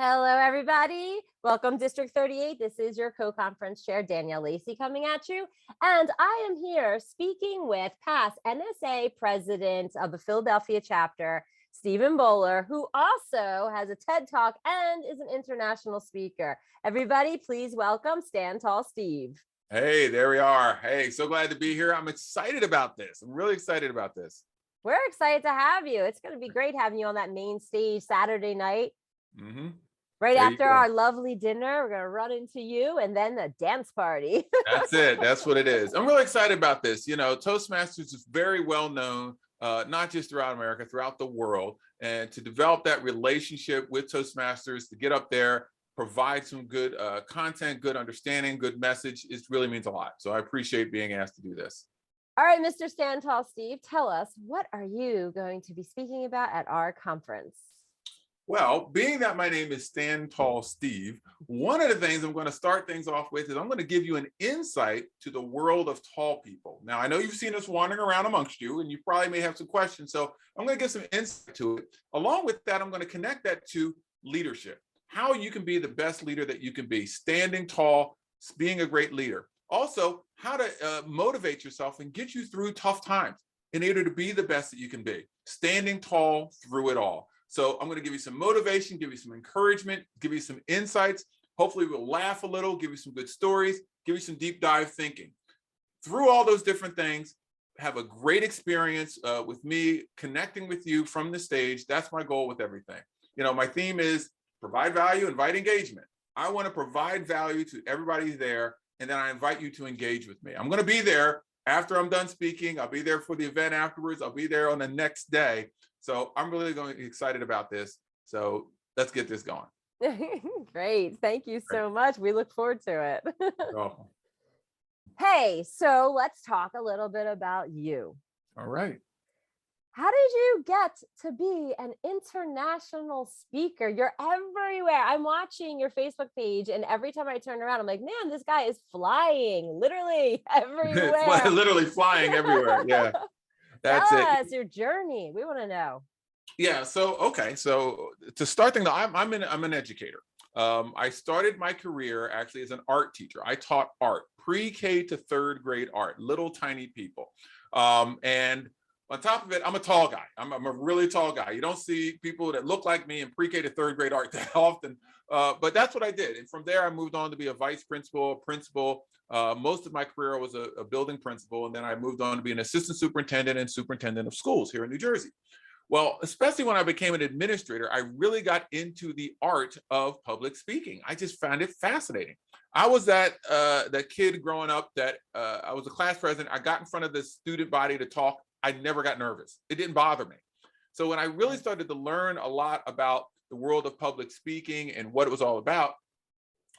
Hello, everybody. Welcome, District 38. This is your co-conference chair, Danielle Lacy, coming at you. And I am here speaking with past NSA president of the Philadelphia chapter, Stephen Bollar, who also has a TED Talk and is an international speaker. Everybody, please welcome Stand Tall Steve. Hey, there we are. Hey, so glad to be here. I'm excited about this. I'm really excited about this. We're excited to have you. It's going to be great having you on that main stage Saturday night. Right There after our lovely dinner, we're going to run into you and then the dance party. That's it. That's what it is. I'm really excited about this. You know, Toastmasters is very well known, not just throughout America, throughout the world. And to develop that relationship with Toastmasters, to get up there, provide some good content, good understanding, good message, it really means a lot. So I appreciate being asked to do this. All right, Mr. Stand Tall Steve, tell us, what are you going to be speaking about at our conference? Well, being that my name is Stand Tall Steve, one of the things I'm going to start things off with is I'm going to give you an insight to the world of tall people. Now, I know you've seen us wandering around amongst you, and you probably may have some questions. So I'm going to give some insight to it. Along with that, I'm going to connect that to leadership, how you can be the best leader that you can be, standing tall, being a great leader. Also, how to motivate yourself and get you through tough times in order to be the best that you can be, standing tall through it all. So I'm going to give you some motivation, give you some encouragement, give you some insights. Hopefully we'll laugh a little, give you some good stories, give you some deep dive thinking. Through all those different things, have a great experience with me connecting with you from the stage. That's my goal with everything. You know, my theme is provide value, invite engagement. I want to provide value to everybody there, and then I invite you to engage with me. I'm going to be there after I'm done speaking. I'll be there for the event afterwards. I'll be there on the next day. So I'm really going to be excited about this. So let's get this going. Great. Thank you so much. We look forward to it. Oh. Hey, so let's talk a little bit about you. All right. How did you get to be an international speaker? You're everywhere. I'm watching your Facebook page, and every time I turn around, I'm like, man, this guy is flying literally everywhere. Literally flying everywhere. Yeah. That's Tell us your journey. We want to know. Yeah. So, okay. So to start things, I'm an educator. I started my career actually as an art teacher. I taught art, pre-K to third grade art, little tiny people. And on top of it, I'm a tall guy. I'm a really tall guy. You don't see people that look like me in pre-K to third grade art that often, but that's what I did. And from there, I moved on to be a vice principal, a principal. Most of my career was a building principal, and then I moved on to be an assistant superintendent and superintendent of schools here in New Jersey. Well, especially when I became an administrator, I really got into the art of public speaking. I just found it fascinating. I was that kid growing up that I was a class president. I got in front of the student body to talk. I never got nervous. It didn't bother me. So when I really started to learn a lot about the world of public speaking and what it was all about,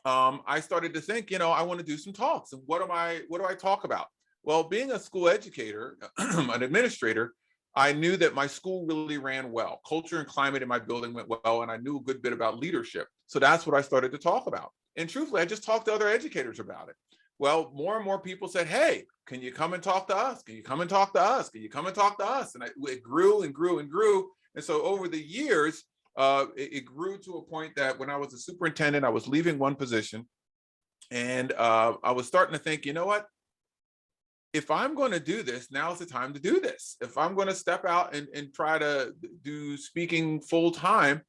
I started to think, you know, I want to do some talks. And what do I talk about? Well, being a school educator, an administrator, I knew that my school really ran well. Culture and climate in my building went well, and I knew a good bit about leadership. So that's what I started to talk about. And truthfully, I just talked to other educators about it. Well, more and more people said, hey, can you come and talk to us? Can you come and talk to us? Can you come and talk to us? And it grew and grew and grew. And so over the years, it grew to a point that when I was a superintendent, I was leaving one position, and I was starting to think, you know what? If I'm going to do this, now's the time to do this. If I'm going to step out and try to do speaking full time,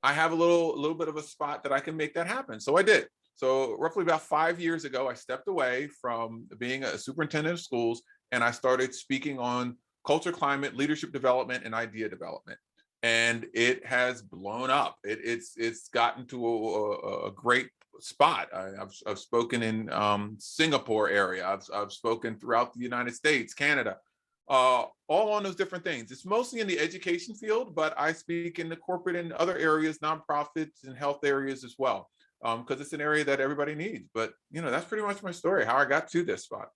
I have a little bit of a spot that I can make that happen. So I did. So roughly about 5 years ago, I stepped away from being a superintendent of schools, and I started speaking on culture, climate, leadership development, and idea development. And it has blown up. It's gotten to a great spot. I've spoken in Singapore area. I've spoken throughout the United States, Canada, all on those different things. It's mostly in the education field, but I speak in the corporate and other areas, nonprofits and health areas as well, because it's an area that everybody needs. But you know, that's pretty much my story, how I got to this spot.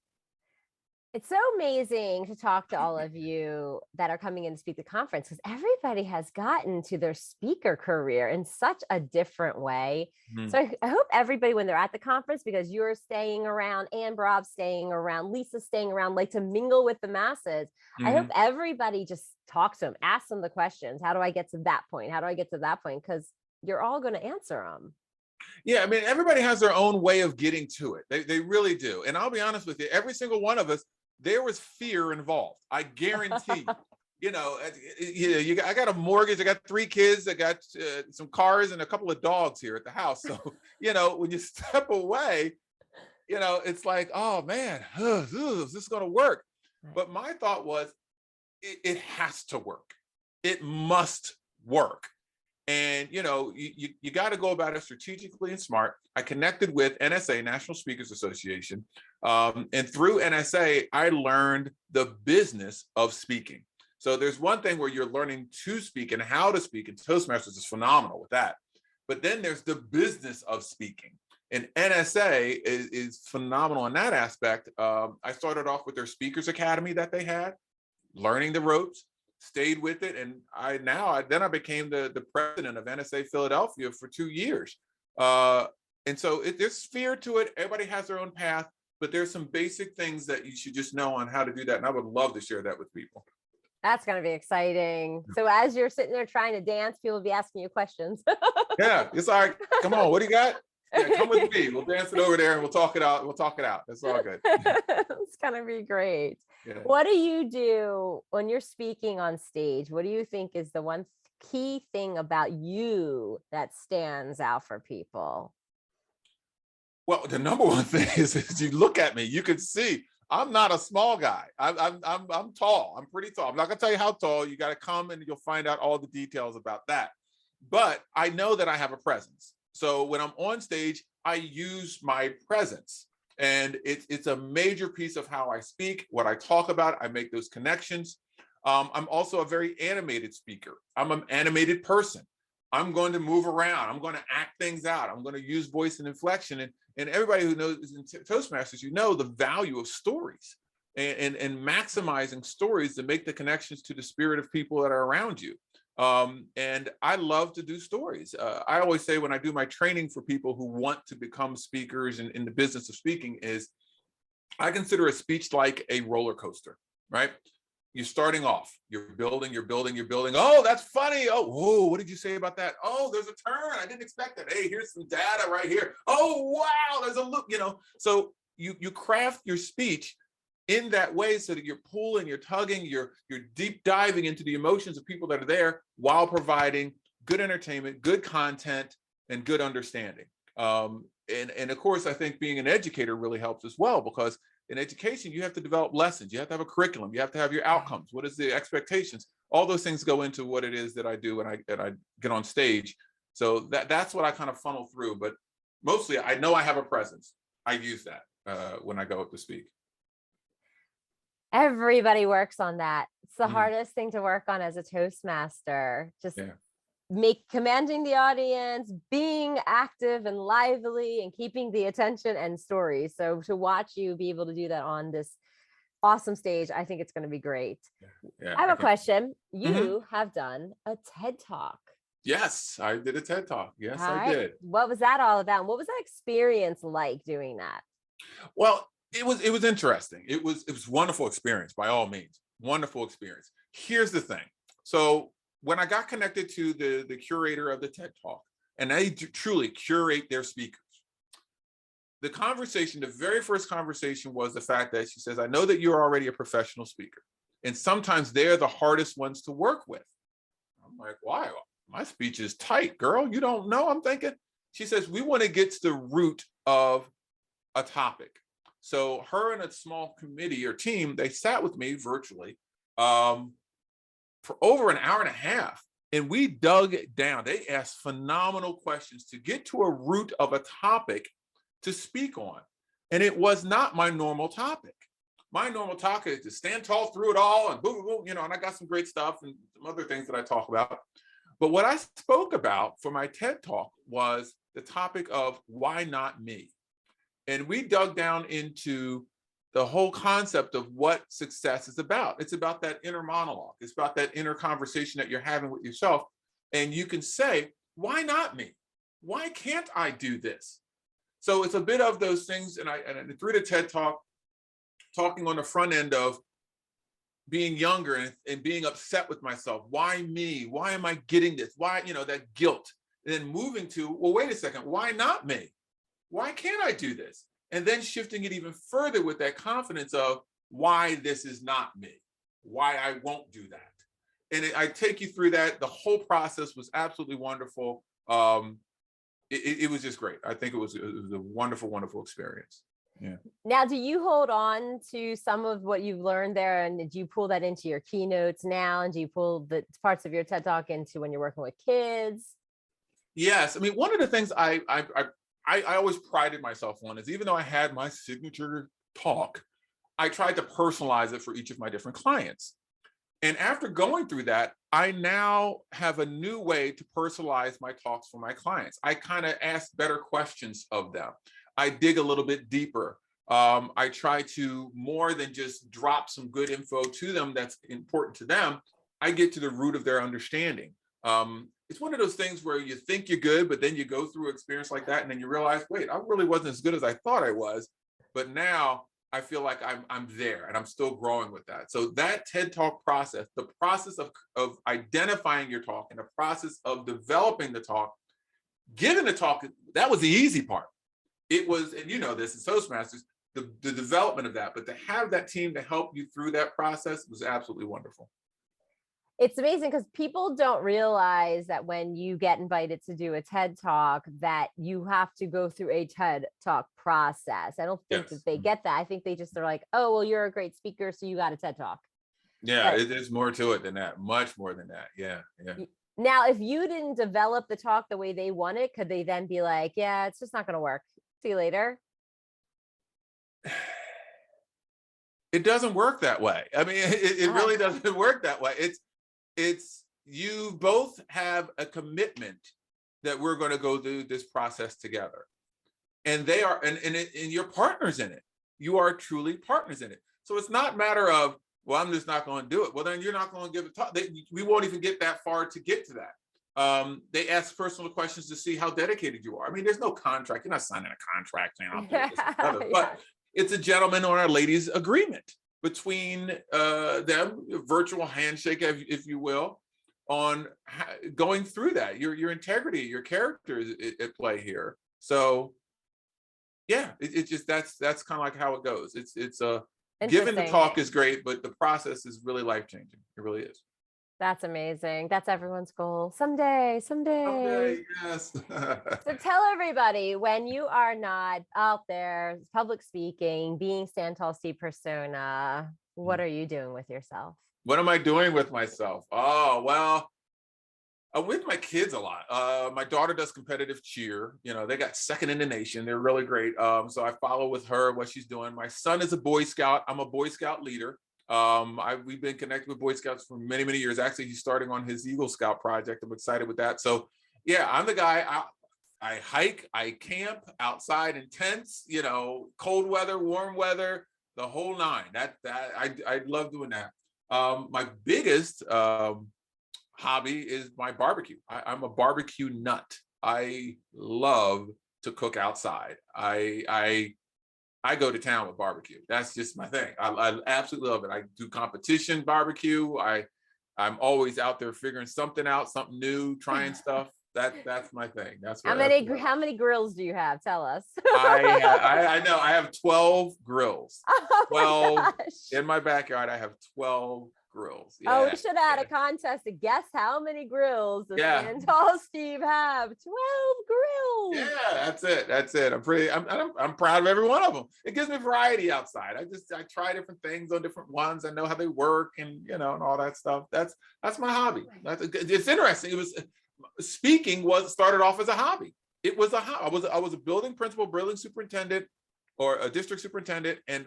It's so amazing to talk to all of you that are coming in to speak at the conference, because everybody has gotten to their speaker career in such a different way. Mhm. So I hope everybody, when they're at the conference, because you're staying around, and Rob's staying around, Lisa's staying around, like to mingle with the masses. I hope everybody just talks to them, ask them the questions. How do I get to that point? How do I get to that point? Because you're all going to answer them. Yeah, I mean, everybody has their own way of getting to it. They really do. And I'll be honest with you, every single one of us, there was fear involved. I guarantee you. I got a mortgage. I got 3 kids. I got some cars and a couple of dogs here at the house. So, when you step away, it's like, oh man, is this going to work? But my thought was, it has to work. It must work. And, you got to go about it strategically and smart. I connected with NSA, National Speakers Association. And through NSA, I learned the business of speaking. So there's one thing where you're learning to speak and how to speak, and Toastmasters is phenomenal with that. But then there's the business of speaking. And NSA is phenomenal in that aspect. I started off with their Speakers Academy that they had, learning the ropes, stayed with it. And I became the president of NSA Philadelphia for 2 years. And so there's fear to it. Everybody has their own path, but there's some basic things that you should just know on how to do that. And I would love to share that with people. That's going to be exciting. So as you're sitting there trying to dance, people will be asking you questions. Yeah, it's like, come on, what do you got? Yeah, come with me. We'll dance it over there and we'll talk it out. It's all good. It's going to be great. Yeah. What do you do when you're speaking on stage? What do you think is the one key thing about you that stands out for people? Well, the number one thing is you look at me, you can see I'm not a small guy. I'm tall. I'm pretty tall. I'm not gonna tell you how tall. You got to come and you'll find out all the details about that. But I know that I have a presence. So when I'm on stage, I use my presence, and it's a major piece of how I speak, what I talk about. I make those connections. I'm also a very animated speaker. I'm an animated person. I'm going to move around. I'm going to act things out. I'm going to use voice and inflection. And everybody who knows in Toastmasters, the value of stories and maximizing stories to make the connections to the spirit of people that are around you. And I love to do stories. I always say when I do my training for people who want to become speakers in the business of speaking is I consider a speech like a roller coaster, right? You're starting off, you're building. Oh, that's funny. Oh, whoa, what did you say about that? Oh, there's a turn. I didn't expect that. Hey, here's some data right here. Oh, wow, there's a loop, So you craft your speech in that way so that you're pulling, you're tugging, you're deep diving into the emotions of people that are there while providing good entertainment, good content, and good understanding. And of course, I think being an educator really helps as well, because in education, you have to develop lessons. You have to have a curriculum. You have to have your outcomes. What is the expectations? All those things go into what it is that I do when I get on stage. So that's what I kind of funnel through. But mostly, I know I have a presence. I use that when I go up to speak. Everybody works on that. It's the hardest thing to work on as a Toastmaster. Just commanding the audience, being active and lively, and keeping the attention and stories. So to watch you be able to do that on this awesome stage, I think it's going to be great. Yeah, I have a question. You have done a TED Talk. Yes, I did a TED Talk. Yes, I did. What was that all about? What was that experience like doing that? Well, it was interesting. It was wonderful experience, by all means. Wonderful experience. Here's the thing. So when I got connected to the curator of the TED Talk, and they truly curate their speakers, the very first conversation was the fact that she says, I know that you're already a professional speaker, and sometimes they're the hardest ones to work with. I'm like, why? My speech is tight, girl. You don't know. I'm thinking. She says, we want to get to the root of a topic. So her and a small committee or team, they sat with me virtually for over an hour and a half, and we dug down. They asked phenomenal questions to get to a root of a topic to speak on. And it was not my normal topic. My normal topic is to stand tall through it all and boom, boom, and I got some great stuff and some other things that I talk about. But what I spoke about for my TED Talk was the topic of why not me? And we dug down into the whole concept of what success is about. It's about that inner monologue. It's about that inner conversation that you're having with yourself. And you can say, why not me? Why can't I do this? So it's a bit of those things. And through the TED Talk, talking on the front end of being younger and being upset with myself. Why me? Why am I getting this? Why, that guilt and then moving to, well, wait a second, why not me? Why can't I do this? And then shifting it even further with that confidence of why this is not me, why I won't do that. And I take you through that. The whole process was absolutely wonderful. It was just great. I think it was a wonderful, wonderful experience. Yeah. Now, do you hold on to some of what you've learned there, and did you pull that into your keynotes now? And do you pull the parts of your TED Talk into when you're working with kids? Yes. I mean, one of the things I always prided myself on is, even though I had my signature talk, I tried to personalize it for each of my different clients. And after going through that, I now have a new way to personalize my talks for my clients. I kind of ask better questions of them. I dig a little bit deeper. I try to, more than just drop some good info to them that's important to them, I get to the root of their understanding. It's one of those things where you think you're good, but then you go through an experience like that, and then you realize, wait, I really wasn't as good as I thought I was. But now I feel like I'm there, and I'm still growing with that. So that TED Talk process, the process of identifying your talk and the process of developing the talk, giving the talk, that was the easy part. It was, and you know this in Toastmasters, the development of that, but to have that team to help you through that process was absolutely wonderful. It's amazing because people don't realize that when you get invited to do a TED Talk, that you have to go through a TED Talk process. I don't think that they get that. I think they just are like, oh, well, you're a great speaker, so you got a TED Talk. Yeah, there's more to it than that, much more than that. Yeah. Now, if you didn't develop the talk the way they want it, could they then be like, yeah, it's just not going to work. See you later? It doesn't work that way. I mean, it really doesn't work that way. It's you both have a commitment that we're going to go through this process together, and they are, and you're partners in it. You are truly partners in it. So it's not a matter of, well, I'm just not going to do it. Well, then you're not going to give a talk. We won't even get that far to get to that. They ask personal questions to see how dedicated you are. I mean, there's no contract. You're not signing a contract saying I'll do this and other, but it's a gentleman or a lady's agreement between them, virtual handshake, if you will, on going through that. Your integrity, your character is at play here. So yeah, it just that's kind of like how it goes. It's giving the talk is great, but the process is really life-changing. It really is. That's amazing. That's everyone's goal. Someday. Yes. So tell everybody, when you are not out there public speaking, being Stand Tall Steve persona, what are you doing with yourself? What am I doing with myself? Oh, well, I'm with my kids a lot. My daughter does competitive cheer. You know, they got second in the nation. They're really great. So I follow with her what she's doing. My son is a Boy Scout. I'm a Boy Scout leader. We've been connected with Boy Scouts for many, many years. Actually, he's starting on his Eagle Scout project. I'm excited with that. So yeah, I'm the guy. I hike, I camp outside in tents, you know, cold weather, warm weather, the whole nine. I love doing that. My biggest hobby is my barbecue. I'm a barbecue nut. I love to cook outside. I go to town with barbecue. That's just my thing. I absolutely love it. I do competition barbecue. I'm always out there figuring something out, something new, trying stuff. That's my thing. That's what, how many grills do you have? Tell us. I know I have 12 grills. Oh 12 in my backyard. I have 12 grills. Yeah, oh, we should have had a contest to guess how many grills does Stand Tall Steve have. 12 grills. Yeah, that's it. I'm proud of every one of them. It gives me variety outside. I try different things on different ones. I know how they work, and you know, and all that stuff. That's my hobby. It's interesting. Speaking started off as a hobby. It was I was a building principal, building superintendent, or a district superintendent, and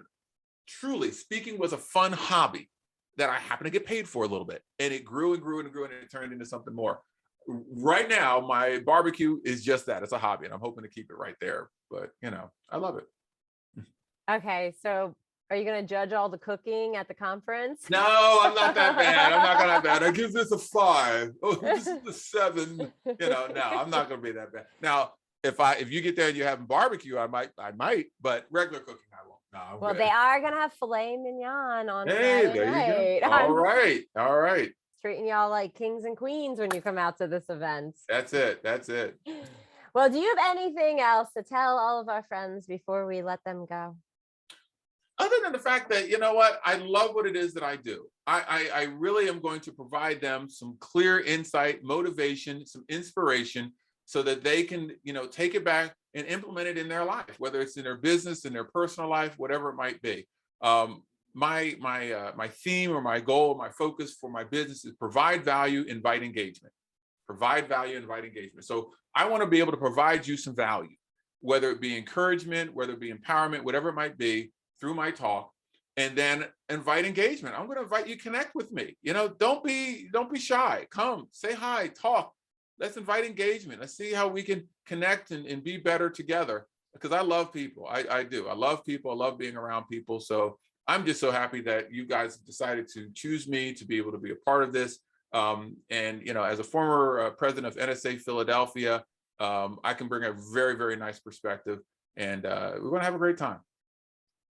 truly speaking was a fun hobby that I happened to get paid for a little bit, and it grew and grew and grew, and it turned into something more. Right now, my barbecue is just that. It's a hobby, and I'm hoping to keep it right there. But you know, I love it. Okay, so are you going to judge all the cooking at the conference? No, I'm not that bad. I'm not going to that bad. I give this a 5. Oh, this is a 7. You know, no, I'm not going to be that bad. Now, if you get there and you're having barbecue, I might, but regular cooking, I won't. No, well, they are going to have filet mignon on Friday night. All right. treating y'all like kings and queens when you come out to this event. That's it. That's it. Well, do you have anything else to tell all of our friends before we let them go? Other than the fact that, you know what, I love what it is that I do. I really am going to provide them some clear insight, motivation, some inspiration so that they can, take it back and implement it in their life, whether it's in their business, in their personal life, whatever it might be. My theme or my goal, my focus for my business is provide value, invite engagement. Provide value, invite engagement. So I want to be able to provide you some value, whether it be encouragement, whether it be empowerment, whatever it might be, through my talk, and then invite engagement. I'm going to invite you to connect with me. Don't be shy. Come, say hi, talk. Let's invite engagement. Let's see how we can connect and be better together, because I love people. I do. I love people. I love being around people. So I'm just so happy that you guys decided to choose me to be able to be a part of this. And as a former president of NSA Philadelphia, I can bring a very, very nice perspective, and we're going to have a great time.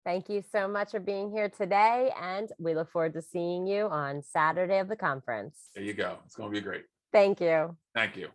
Thank you so much for being here today, and we look forward to seeing you on Saturday of the conference. There you go. It's going to be great. Thank you. Thank you.